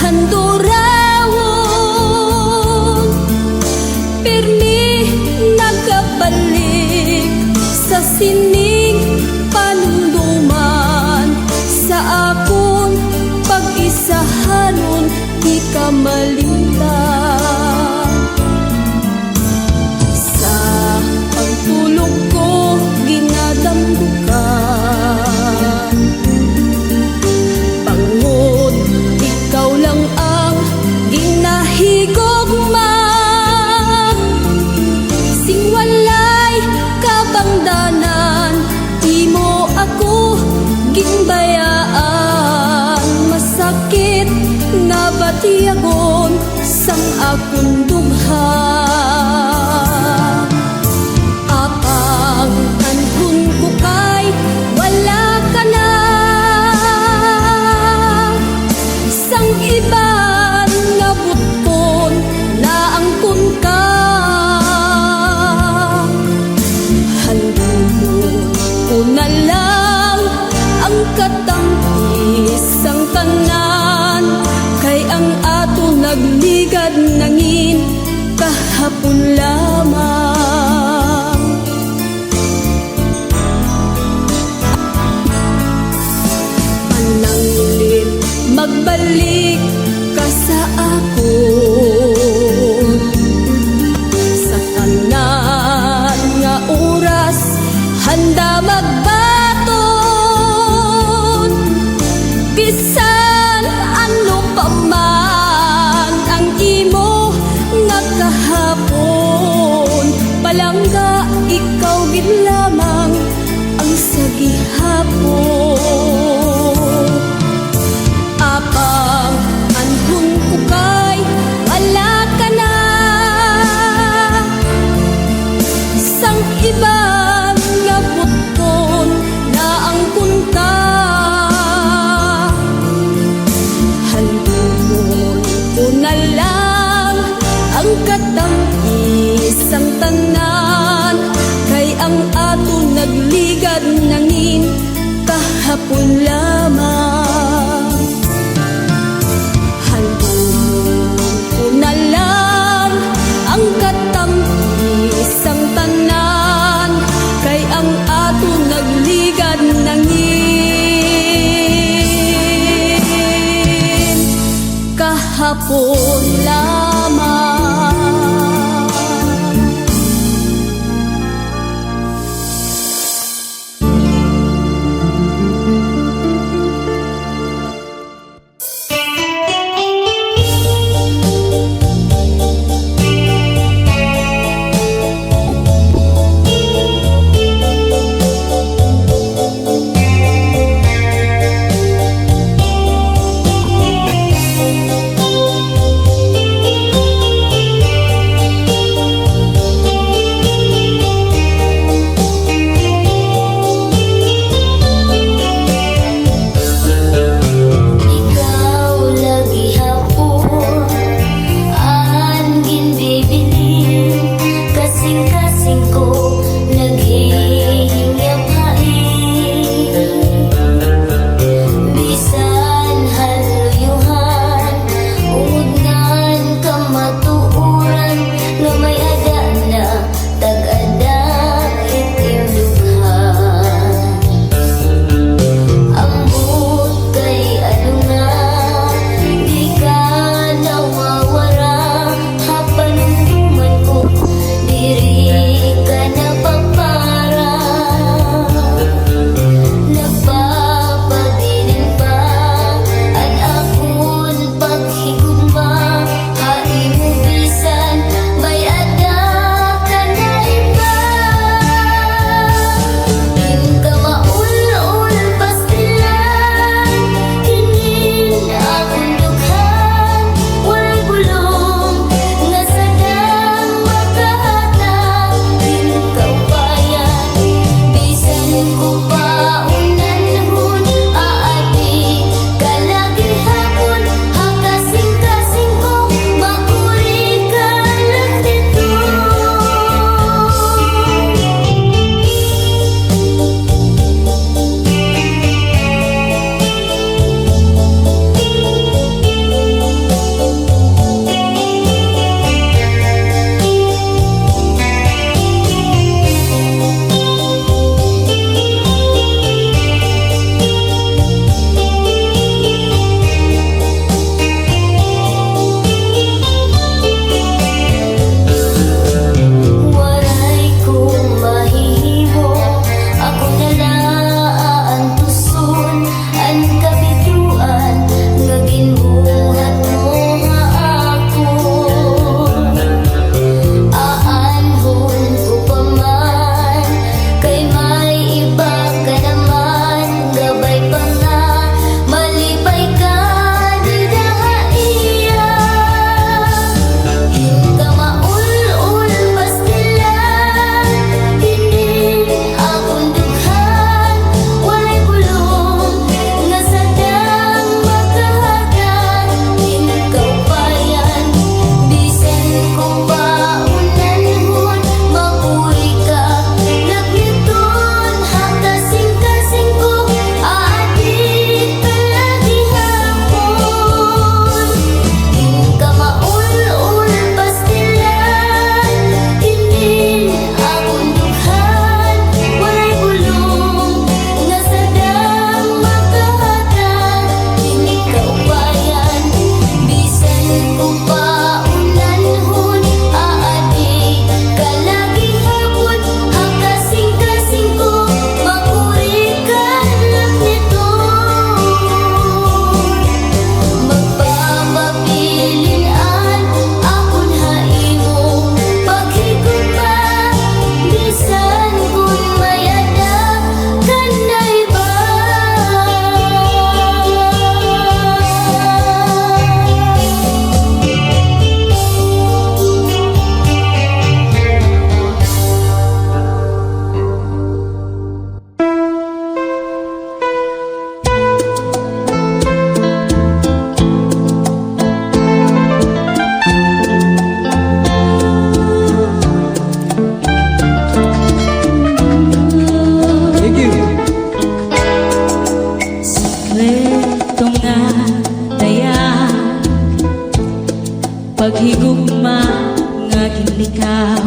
handurawon, pirmi nagabalik sa sining panumduman. Sa akon pag-isahanon di ka malintang. Sa pagtulog ko ginadamdukan, bangod ikaw lang ang ginahigugma. Sing walay kabangdanan, di mo ako ginbayaan. Masakit nga batiyagon sang akong dugha. Apang anhon ko kay wala ka na, sang iban nga butkon na angkon ka. Handumon ko na lang ang katamtis sang tanan, kay ang ato nagligad nangin kahapon lamang. Pananglit magbalik ka sa ako, sa tanan nga oras handa magbaton. Bisan ano pa man ang imo nga kahapon, palangga ikaw gid lamang ang sa gihapon. Apang anhon ko kay wala ka na, sang iban nga butkon na angkon ka. Handumon ko na lang ang katamtis ang tanan, kay ang ato nagligad nangin kahapon lamang. Handumon ko na lang ang katamtis ang tanan, kay ang ato nagligad nangin kahapon lamang. paghigugma nga ginlikaw.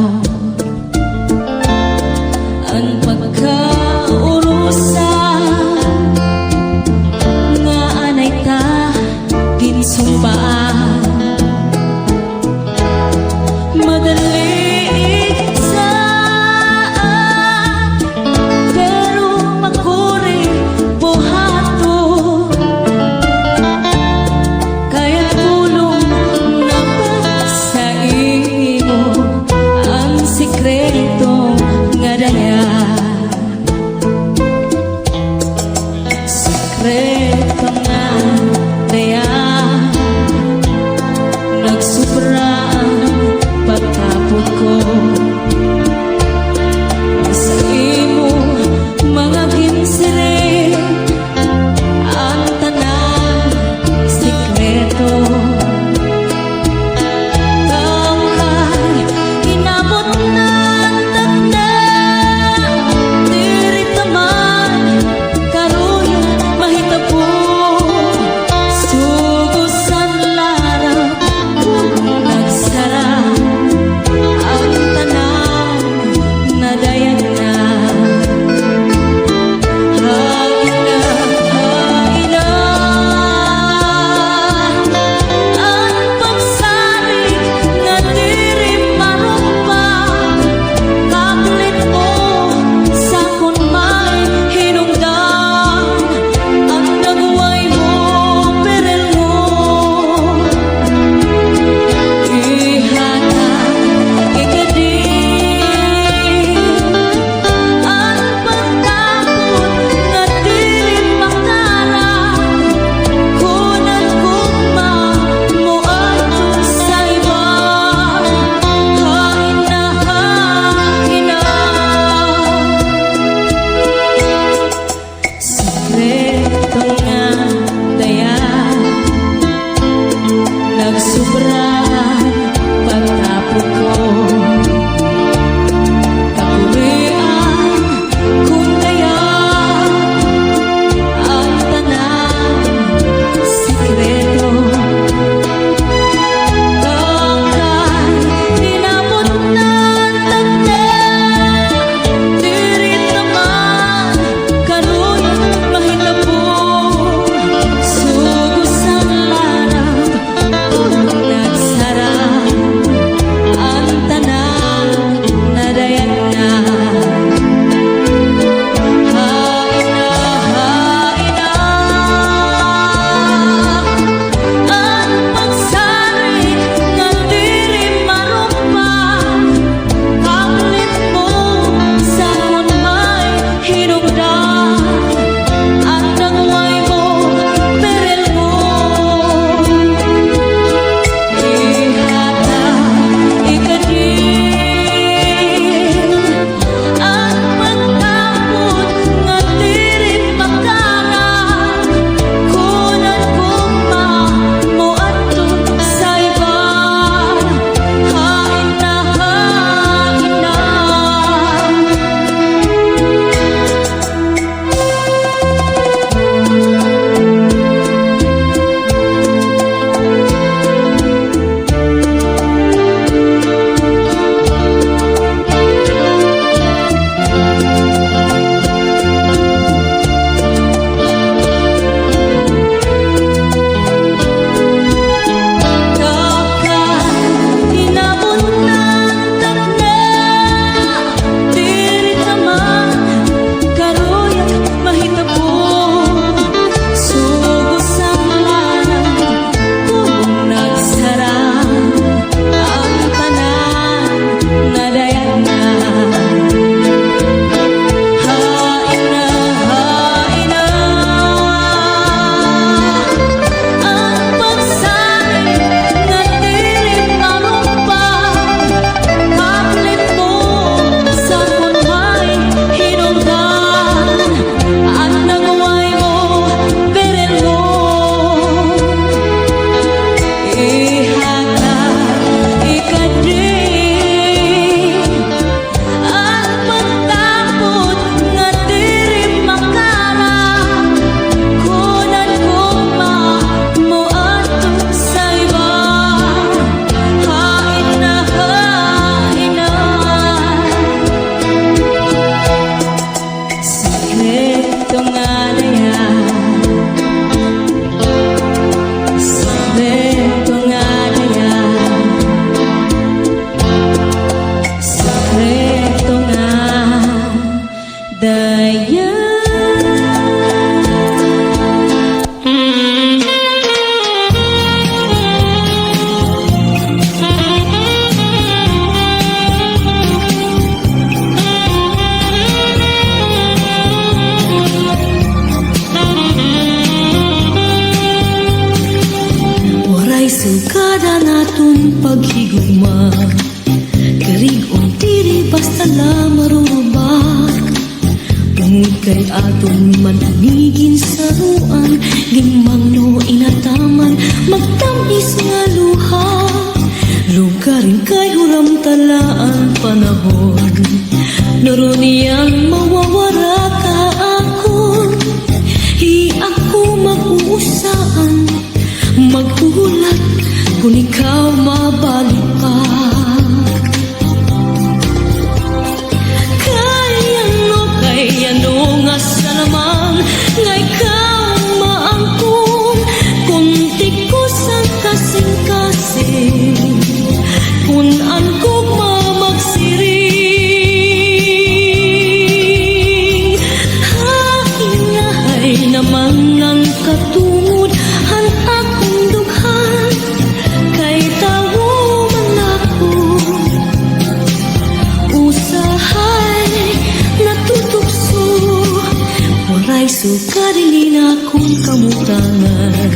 Ang pagkaurusa nga anay ta ginsumpaan. Madali igtsaan, pero makuring buhaton. Kaya tulong na ba sa imo ang nga daya Sekreto nga daya Sekreto nga daya Waray sugada naton paghigugma Karig untiri basta la marubak Tungod kay aton manamigin sa ruan Limang no inataman magtamis nga luha Lugarin kay huram talaan panahon Naroon niyang mawawara ka akon Hi ako mag-uusaan Maghuhulat kung ikaw mabalik pa Kaya no nga sa naman Nga ikaw maangkon Kung tikusan kasing-kasing Kung angkog mamagsiring Hainahay naman ng katungod Han akong dughan Kay tawo man ako Usahay natutokso Waray sukarilin akong kamutangan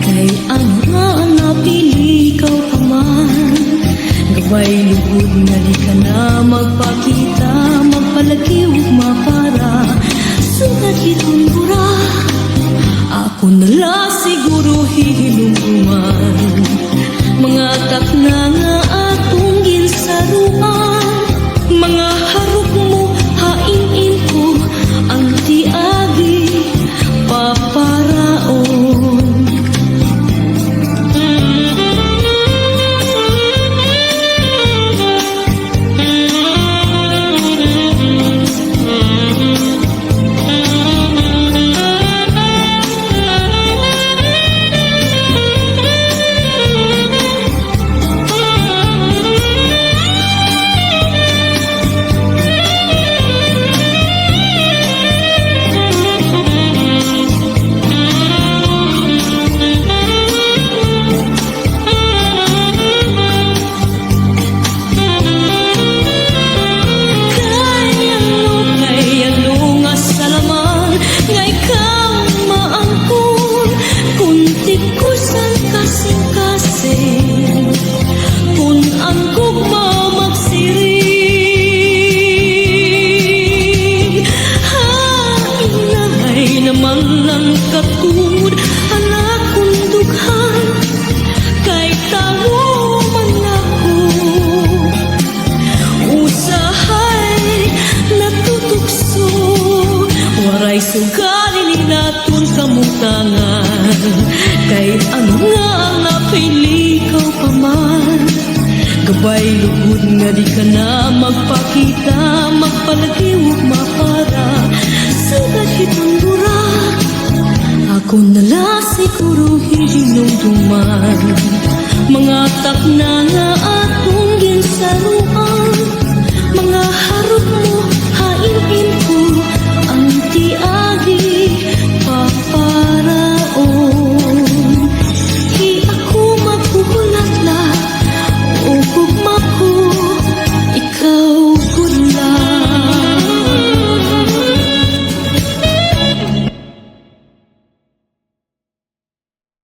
Kay ang nga napili ikaw pa man Gabay lugod nga di ka na magpakita Magpalagi ug mapara Sugat itong bura Ako nala siguro hihinungkuman Mga takna nga atong ginsaruan Mga harap mo hain-in ko Ang tiagi paparaon Sugalin naton kamutangan Kay ano nga ang napili ikaw pa man Gabay lugod nga di ka na magpakita Magpalagi ug mapara Sugat hitong dura Ako nala siguro hihinungduman Mga takna nga